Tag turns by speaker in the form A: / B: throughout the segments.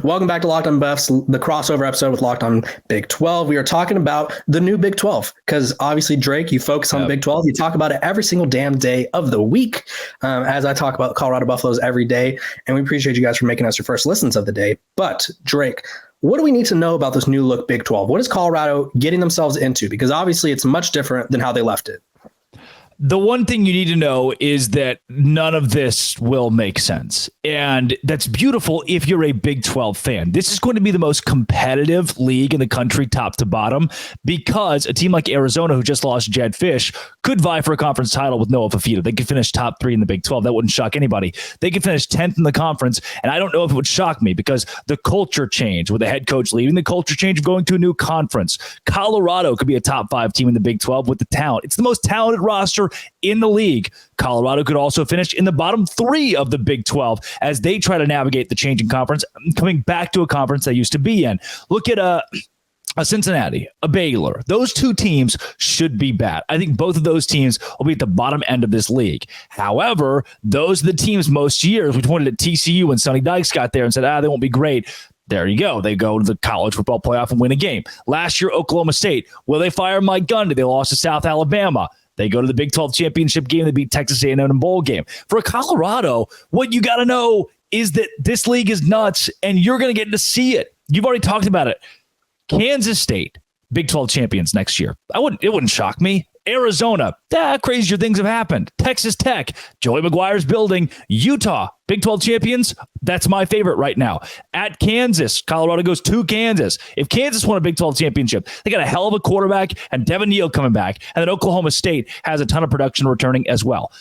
A: Welcome back to Locked On Buffs, the crossover episode with Locked On Big 12. We are talking about the new Big 12 because obviously, Drake, you focus on the Big 12. You talk about it every single damn day of the week, as I talk about Colorado Buffaloes every day. And we appreciate you guys for making us your first listens of the day. But, Drake, what do we need to know about this new look Big 12? What is Colorado getting themselves into? Because obviously, it's much different than how they left it.
B: The one thing you need to know is that none of this will make sense. And that's beautiful if you're a Big 12 fan. This is going to be the most competitive league in the country, top to bottom, because a team like Arizona, who just lost Jed Fish, could vie for a conference title with Noah Fafita. They could finish top 3 in the Big 12. That wouldn't shock anybody. They could finish 10th in the conference. And I don't know if it would shock me because the culture change with the head coach leaving, the culture change of going to a new conference. Colorado could be a top 5 team in the Big 12 with the talent. It's the most talented roster in the league. Colorado could also finish in the bottom 3 of the Big 12 as they try to navigate the changing conference, coming back to a conference they used to be in. Look at a Cincinnati, a Baylor. Those 2 teams should be bad. I think both of those teams will be at the bottom end of this league. However, those are the teams most years. We pointed at TCU when Sonny Dykes got there and said, they won't be great. There you go. They go to the college football playoff and win a game. Last year, Oklahoma State. Will they fire Mike Gundy? They lost to South Alabama. They go to the Big 12 championship game. They beat Texas A&M in a bowl game. For Colorado, what you got to know is that this league is nuts, and you're going to get to see it. You've already talked about it. Kansas State, Big 12 champions next year. It wouldn't shock me. Arizona, crazier things have happened. Texas Tech, Joey McGuire's building. Utah, Big 12 champions. That's my favorite right now. At Kansas, Colorado goes to Kansas. If Kansas won a Big 12 championship, they got a hell of a quarterback and Devin Neal coming back. And then Oklahoma State has a ton of production returning as well.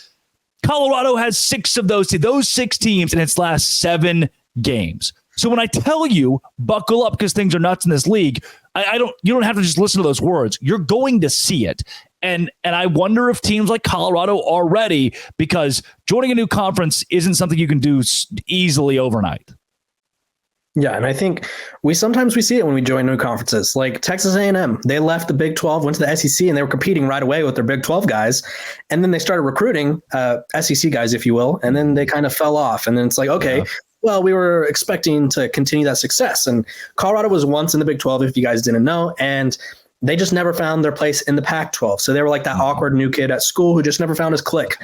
B: Colorado has 6 of those 6 teams in its last 7 games. So when I tell you, buckle up because things are nuts in this league, you don't have to just listen to those words. You're going to see it. And I wonder if teams like Colorado are ready because joining a new conference isn't something you can do easily overnight.
A: Yeah, and I think we sometimes see it when we join new conferences. Like Texas A&M, they left the Big 12, went to the SEC, and they were competing right away with their Big 12 guys. And then they started recruiting SEC guys, if you will, and then they kind of fell off. And then it's like, okay, well, we were expecting to continue that success. And Colorado was once in the Big 12, if you guys didn't know, and they just never found their place in the Pac-12. So they were like that awkward new kid at school who just never found his click.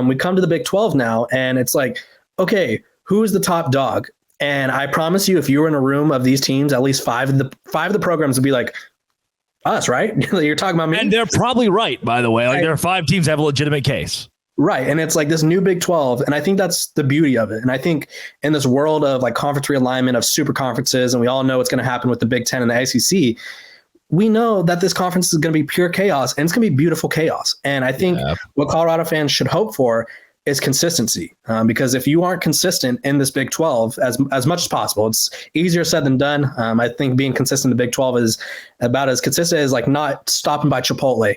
A: We come to the Big 12 now, and it's like, okay, who's the top dog? And I promise you, if you were in a room of these teams, at least 5 of the programs would be like, us, right? You're talking about me.
B: And they're probably right, by the way. Like there are 5 teams that have a legitimate case.
A: Right. And it's like this new Big 12. And I think that's the beauty of it. And I think in this world of like conference realignment of super conferences, and we all know what's going to happen with the Big 10 and the SEC, we know that this conference is going to be pure chaos, and it's going to be beautiful chaos. And I think what Colorado fans should hope for is consistency, because if you aren't consistent in this Big 12 as much as possible, it's easier said than done. I think being consistent in the Big 12 is about as consistent as like not stopping by Chipotle.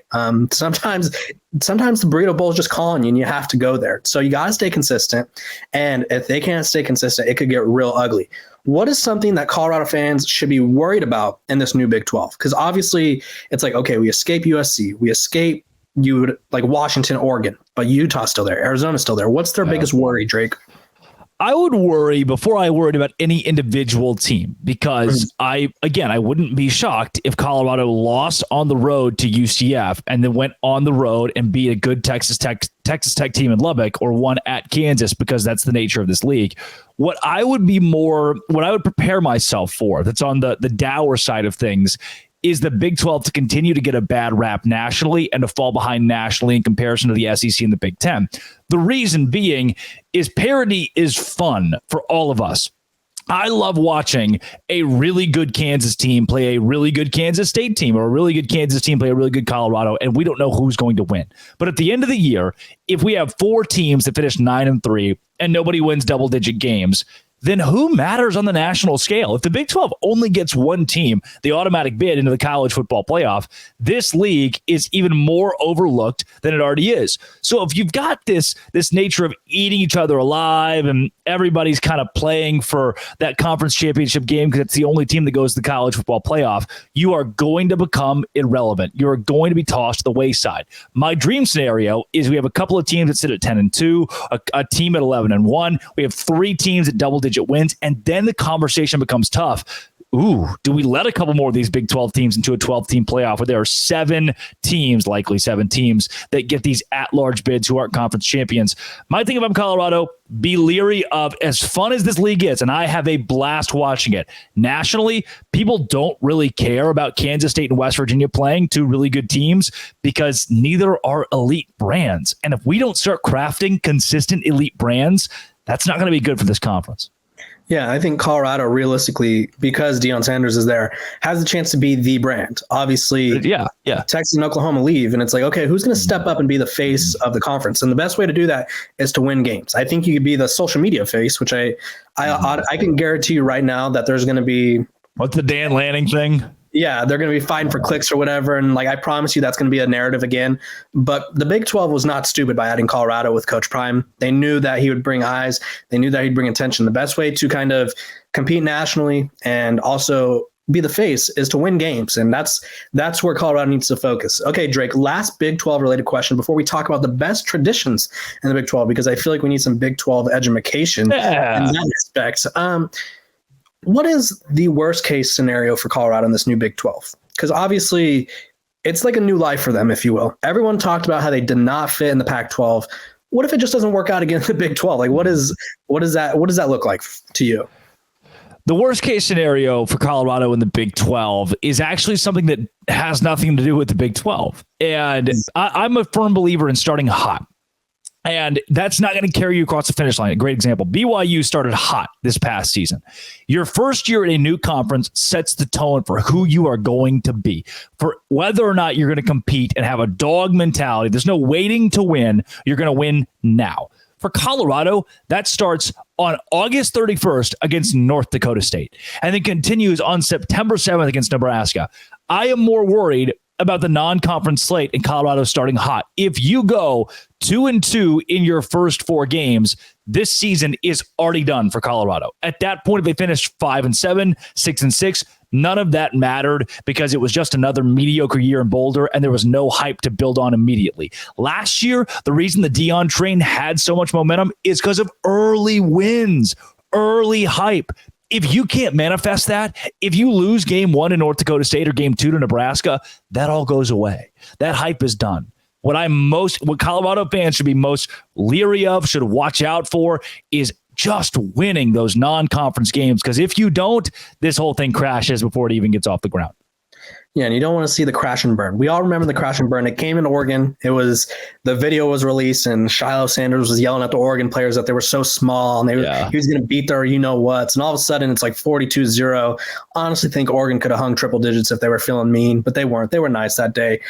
A: Sometimes the burrito bowl is just calling you and you have to go there. So you got to stay consistent. And if they can't stay consistent, it could get real ugly. What is something that Colorado fans should be worried about in this new Big 12? Because obviously it's like, okay, we escape USC, we escape like Washington, Oregon, but Utah's still there, Arizona's still there. What's their biggest worry, Drake?
B: I would worry before I worried about any individual team because I wouldn't be shocked if Colorado lost on the road to UCF and then went on the road and beat a good Texas Tech team in Lubbock or won at Kansas because that's the nature of this league. What I would prepare myself for, that's on the dour side of things, is the Big 12 to continue to get a bad rap nationally and to fall behind nationally in comparison to the SEC and the Big 10. The reason being is parity is fun for all of us. I love watching a really good Kansas team play a really good Kansas State team or a really good Kansas team play a really good Colorado, and we don't know who's going to win. But at the end of the year, if we have 4 teams that finish 9-3 and nobody wins double-digit games, then who matters on the national scale? If the Big 12 only gets 1 team, the automatic bid into the college football playoff, this league is even more overlooked than it already is. So if you've got this nature of eating each other alive and everybody's kind of playing for that conference championship game because it's the only team that goes to the college football playoff, you are going to become irrelevant. You're going to be tossed to the wayside. My dream scenario is we have a couple of teams that sit at 10-2, a team at 11-1. We have 3 teams at double-digit double-digit wins, and then the conversation becomes tough. Ooh, do we let a couple more of these Big 12 teams into a 12-team playoff where there are 7 teams, likely 7 teams, that get these at-large bids who aren't conference champions? My thing about Colorado, be leery of, as fun as this league is, and I have a blast watching it, nationally, people don't really care about Kansas State and West Virginia playing 2 really good teams because neither are elite brands. And if we don't start crafting consistent elite brands, that's not going to be good for this conference.
A: Yeah, I think Colorado, realistically, because Deion Sanders is there, has the chance to be the brand. Obviously,
B: yeah.
A: Texas and Oklahoma leave, and it's like, okay, who's going to step up and be the face of the conference? And the best way to do that is to win games. I think you could be the social media face, which I can guarantee you right now that there's going to be...
B: What's the Dan Lanning thing?
A: Yeah, they're going to be fighting for clicks or whatever. And like, I promise you that's going to be a narrative again. But the Big 12 was not stupid by adding Colorado with Coach Prime. They knew that he would bring eyes. They knew that he'd bring attention. The best way to kind of compete nationally and also be the face is to win games. And that's where Colorado needs to focus. Okay, Drake, last Big 12 related question before we talk about the best traditions in the Big 12, because I feel like we need some Big 12 education in that respect. What is the worst case scenario for Colorado in this new Big 12? Because obviously it's like a new life for them, if you will. Everyone talked about how they did not fit in the Pac-12. What if it just doesn't work out against the Big 12? Like, what does that look like to you?
B: The worst case scenario for Colorado in the Big 12 is actually something that has nothing to do with the Big 12. And I'm a firm believer in starting hot. And that's not going to carry you across the finish line. A great example. BYU started hot this past season. Your first year at a new conference sets the tone for who you are going to be, for whether or not you're going to compete and have a dog mentality. There's no waiting to win. You're going to win now. For Colorado, that starts on August 31st against North Dakota State and then continues on September 7th against Nebraska. I am more worried about the non-conference slate in Colorado starting hot. If you go 2-2 in your first 4 games, this season is already done for Colorado. At that point, if they finished 5-7, 6-6, none of that mattered because it was just another mediocre year in Boulder and there was no hype to build on immediately. Last year, the reason the Deion train had so much momentum is because of early wins, early hype. If you can't manifest that, if you lose game 1 in North Dakota State or game 2 to Nebraska, that all goes away. That hype is done. What Colorado fans should be most leery of, should watch out for, is just winning those non-conference games. Because if you don't, this whole thing crashes before it even gets off the ground.
A: Yeah, and you don't want to see the crash and burn. We all remember the crash and burn. It came in Oregon. The video was released, and Shiloh Sanders was yelling at the Oregon players that they were so small, and he was going to beat their you-know-whats. And all of a sudden, it's like 42-0. Honestly, think Oregon could have hung triple digits if they were feeling mean, but they weren't. They were nice that day.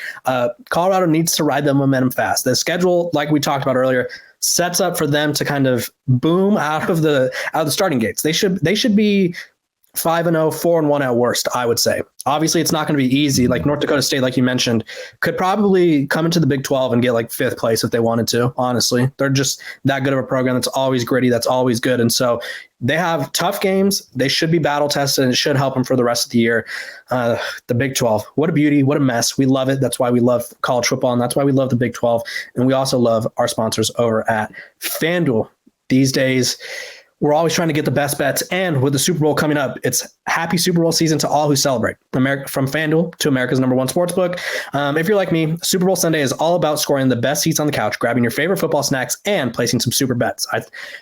A: Colorado needs to ride the momentum fast. The schedule, like we talked about earlier, sets up for them to kind of boom out of the starting gates. They should be 5-0, 4-1 at worst, I would say. Obviously, it's not going to be easy. Like North Dakota State, like you mentioned, could probably come into the Big 12 and get like 5th place if they wanted to, honestly. They're just that good of a program that's always gritty, that's always good. And so they have tough games. They should be battle-tested, and it should help them for the rest of the year. The Big 12, what a beauty, what a mess. We love it. That's why we love college football, and that's why we love the Big 12. And we also love our sponsors over at FanDuel. These days, we're always trying to get the best bets, and with the Super Bowl coming up, it's happy Super Bowl season to all who celebrate. From FanDuel to America's #1 sportsbook. If you're like me, Super Bowl Sunday is all about scoring the best seats on the couch, grabbing your favorite football snacks, and placing some super bets.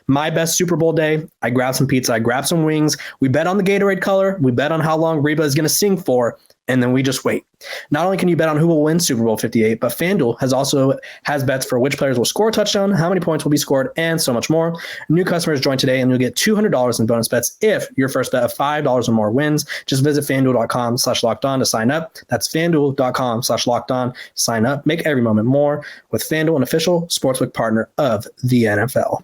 A: My best Super Bowl day, I grab some pizza, I grab some wings. We bet on the Gatorade color. We bet on how long Reba is going to sing for, and then we just wait. Not only can you bet on who will win Super Bowl 58, but FanDuel has bets for which players will score a touchdown, how many points will be scored, and so much more. New customers join today, and you'll get $200 in bonus bets if your first bet of $5 or more wins. Just visit FanDuel.com/lockedon to sign up. That's FanDuel.com/lockedon. Sign up. Make every moment more with FanDuel, an official sportsbook partner of the NFL.